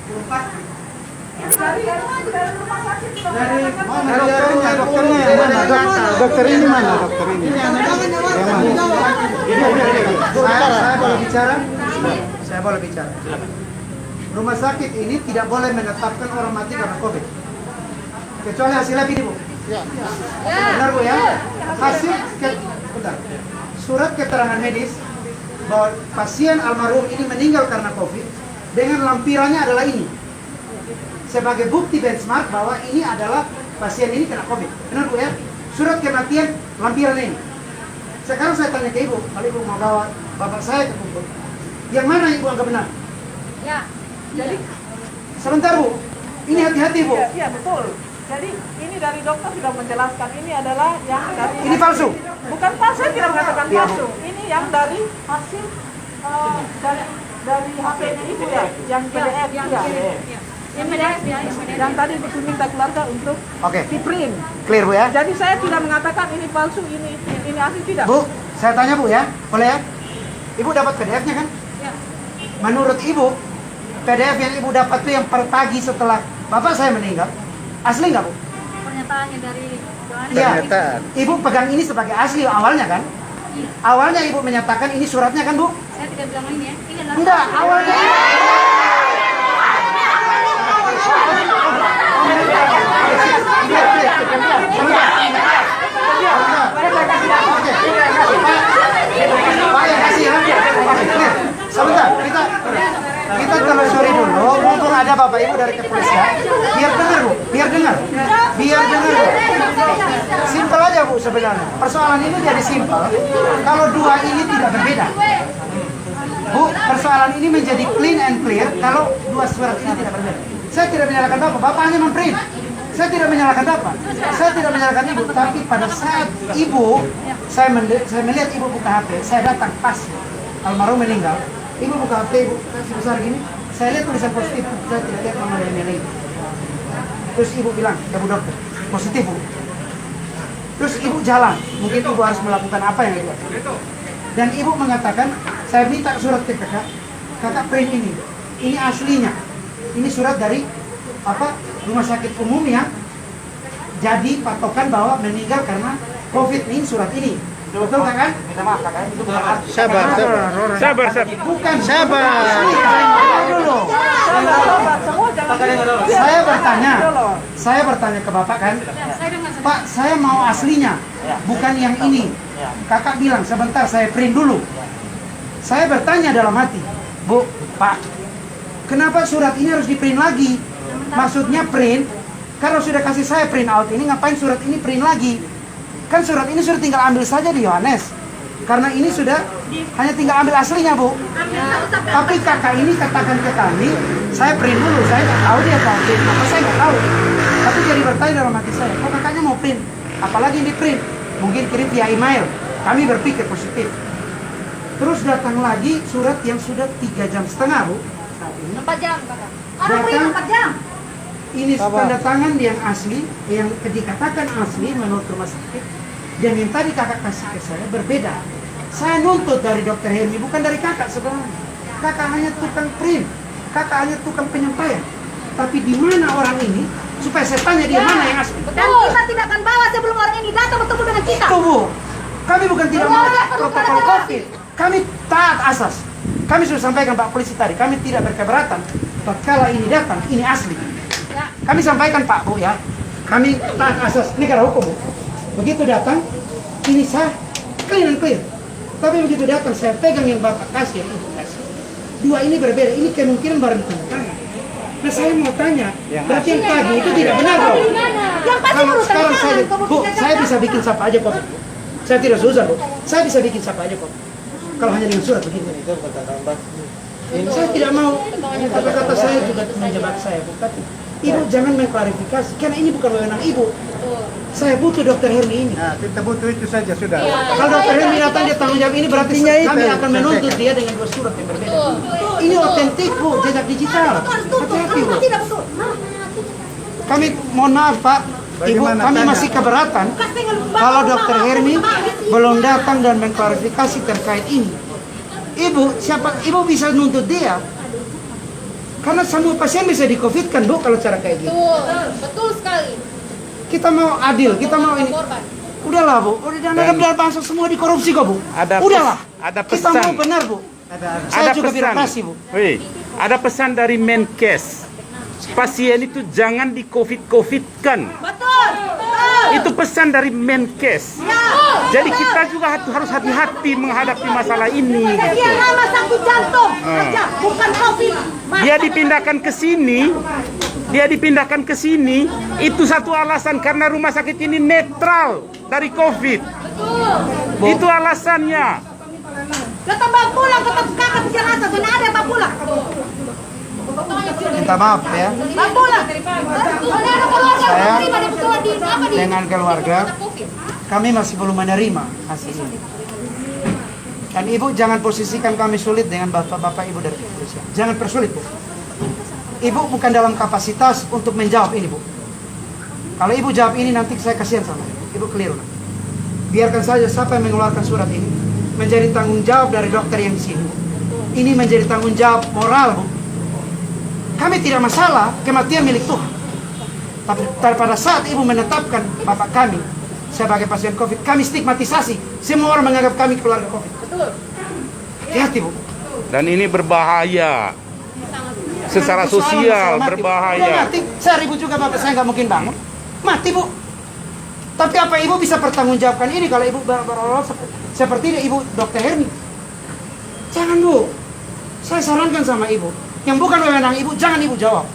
Dari dokternya yang mana? Dokter ini mana? Dokter ini. Saya boleh bicara? Saya boleh bicara. Rumah sakit ini tidak boleh menetapkan orang mati karena COVID. Kecuali hasil lab ini, Bu. Benar, Bu ya? Bentar. Surat keterangan medis bahwa pasien almarhum ini meninggal karena COVID dengan lampirannya adalah ini. Sebagai bukti benchmark bahwa ini adalah pasien ini kena COVID. Benar, Bu ya? Surat kematian lampiran ini. Sekarang saya tanya ke Ibu, kalau Ibu mau bawa bapak saya ke kumpul, yang mana Ibu anggap benar? Ya, jadi sebentar, Bu. Ini hati-hati, Bu. Iya, betul. Jadi ini dari dokter sudah menjelaskan ini adalah yang dari Ini palsu. Bukan palsu, saya tidak mengatakan Iya, Bu. palsu. Ini yang dari hasil dari HP itu ya, yang PDF yang ya. yang PDF ya, yang PDF. Yang tadi diminta keluarga untuk Oke. di print. Clear, Bu ya? Jadi saya tidak mengatakan ini palsu, ini asli, tidak. Bu, saya tanya, Bu ya. Boleh ya? Ibu dapat PDF-nya kan? Ya. Menurut Ibu, PDF yang Ibu dapat itu yang per pagi setelah bapak saya meninggal, asli nggak, Bu? Pernyataannya dari Johannes. Iya. Pernyataan. Ibu pegang ini sebagai asli awalnya kan? Iya. Awalnya Ibu menyatakan ini suratnya kan, Bu? Saya tidak bilang ini ya. Ini adalah Enggak, awalnya. Sebentar, kita telusuri dulu, mumpung ada Bapak Ibu dari kepolisian. Biar dengar, Bu, biar dengar. Bu. Simpel aja, Bu, sebenarnya. Persoalan ini jadi simpel kalau dua ini tidak berbeda. Bu, persoalan ini menjadi clean and clear kalau dua surat ini tidak berbeda. Saya tidak menyalahkan Bapak, Bapak hanya memprint. Saya tidak menyalahkan Bapak, saya tidak menyalahkan Ibu. Tapi pada saat Ibu, saya melihat Ibu buka HP, saya datang pas almarhum meninggal. Ibu buka HP, Ibu sebesar gini, saya lihat tulisan positif, saya tidak lihat nama dari lain. Terus Ibu bilang, ya Bu dokter, positif, Bu. Terus Ibu jalan, mungkin Ibu harus melakukan apa yang Ibu lakukan. Dan Ibu mengatakan, saya minta surat ke kakak print ini aslinya. Ini surat dari rumah sakit umum yang jadi patokan bahwa meninggal karena COVID ini surat ini. Betul kan? Minta maaf kakak, itu bukan arti. Sabar. Bukan. Sabar. Dulu. Saya bertanya ke Bapak kan, Pak, saya mau aslinya, bukan yang ini. Kakak bilang, sebentar saya print dulu. Saya bertanya dalam hati, Bu, Pak, kenapa surat ini harus di print lagi? Maksudnya print, kalau sudah kasih saya print out ini, ngapain surat ini print lagi? Kan surat ini sudah tinggal ambil saja di Yohanes. Karena ini sudah hanya tinggal ambil aslinya, Bu. Tapi kakak ini katakan ke kami, saya print dulu, saya nggak tahu dia mau print apa, saya nggak tahu. Tapi jadi bertanya dalam hati saya, kok kakaknya mau print? Apalagi di print, mungkin kirim via email. Kami berpikir positif. Terus datang lagi surat yang sudah 3,5 jam, Bu. Saat ini. 4 jam, Kakak. Orang print 4 jam. Ini tanda tangan yang asli, yang dikatakan asli menurut rumah sakit, dan yang tadi kakak kasih ke saya berbeda. Saya nuntut dari dokter Helmi, bukan dari kakak sebenarnya. Kakak hanya tukang print, kakak hanya tukang penyampaian. Tapi di mana orang ini, supaya saya tanya dia mana yang asli. Dan kita tidak akan bawa sebelum orang ini datang bertemu dengan kita. Itu, Bu, kami bukan tidak mau protokol COVID, kami taat asas. Kami sudah sampaikan Pak Polisi tadi, kami tidak berkeberatan. Tatkala ini datang, ini asli. Kami sampaikan Pak, Bu ya, kami taat asas negara hukum, Bu. Begitu datang, ini sah, clean and clear. Tapi begitu datang, saya pegang yang Bapak kasih, yang Ibu kasih. Dua ini berbeda, ini kemungkinan barang tanda tangan. Nah saya mau tanya, berarti yang tadi itu tidak benar, Bu. Yang pasti Kalau menurut sekarang tangan, Bu, saya bisa bikin siapa aja kok. Saya tidak susah, Bu. Saya bisa bikin siapa aja kok. Kalau hanya dengan surat begini. Saya tidak mau kata-kata saya juga menjebak saya, Bu. Tapi Ibu jangan mengklarifikasi, karena ini bukan wewenang Ibu. Saya butuh dokter Hermi ini. Nah, kita butuh itu saja sudah. Kalau dokter Hermi datang dia tanggung jawab ini, berarti kami akan menuntut dia dengan dua surat yang berbeda. Ini otentik, Bu, jejak digital. Hati-hati, Bu. tidak betul. Kami mohon maaf, Pak. Ibu, kami masih keberatan kalau dokter Hermi belum datang dan mengklarifikasi terkait ini. Ibu bisa nuntut dia. Karena semua pasien bisa di-COVID kan Bu kalau cara kayak gitu. Betul sekali. Kita mau adil, kita mau ini. Korban. Udahlah Bu, udah jangan ada biar bangsa semua dikorupsi kok Bu. Udahlah. ada Kita pesan. mau benar Bu. Saya juga birokrasi Bu. Wih, ada pesan dari Menkes. Pasien itu jangan di COVID-COVID-kan. Betul. Itu pesan dari Menkes. Jadi kita juga harus hati-hati menghadapi masalah ini. Dia Gitu. nama sakit jantung saja, bukan COVID. Dia dipindahkan ke sini. Itu satu alasan karena rumah sakit ini netral dari COVID. Itu alasannya. Tetap bawa pulang, tetap kakak jenazah, dan ada bawa pulang. Minta maaf ya. Bawa pulang. Ada keluarga Saya terima di betul di apa di dengan keluarga kami masih belum menerima hasil ini. Dan Ibu jangan posisikan kami sulit dengan bapak-bapak Ibu dari kepolisian. Jangan persulit Bu. Ibu bukan dalam kapasitas untuk menjawab ini Bu. Kalau Ibu jawab ini nanti saya kasihan sama Ibu. Ibu keliru. Biarkan saja siapa yang mengeluarkan surat ini menjadi tanggung jawab dari dokter yang di sini. Ini menjadi tanggung jawab moral Bu. Kami tidak masalah kematian milik Tuhan. Tapi pada saat Ibu menetapkan bapak kami sebagai pasien COVID, kami stigmatisasi. Semua orang menganggap kami keluarga COVID. betul. Hati-hati Bu. Dan ini berbahaya. Secara Nanti soal sosial masalah mati, Bu. Dia berbahaya. mati, saya ribut juga bapak saya nggak mungkin bangun. Mati Bu. Tapi apa Ibu bisa pertanggungjawabkan ini kalau Ibu berolah seperti Ibu Dr. Hermi? Jangan Bu. Saya sarankan sama Ibu. Yang bukan wewenang Ibu, jangan Ibu jawab.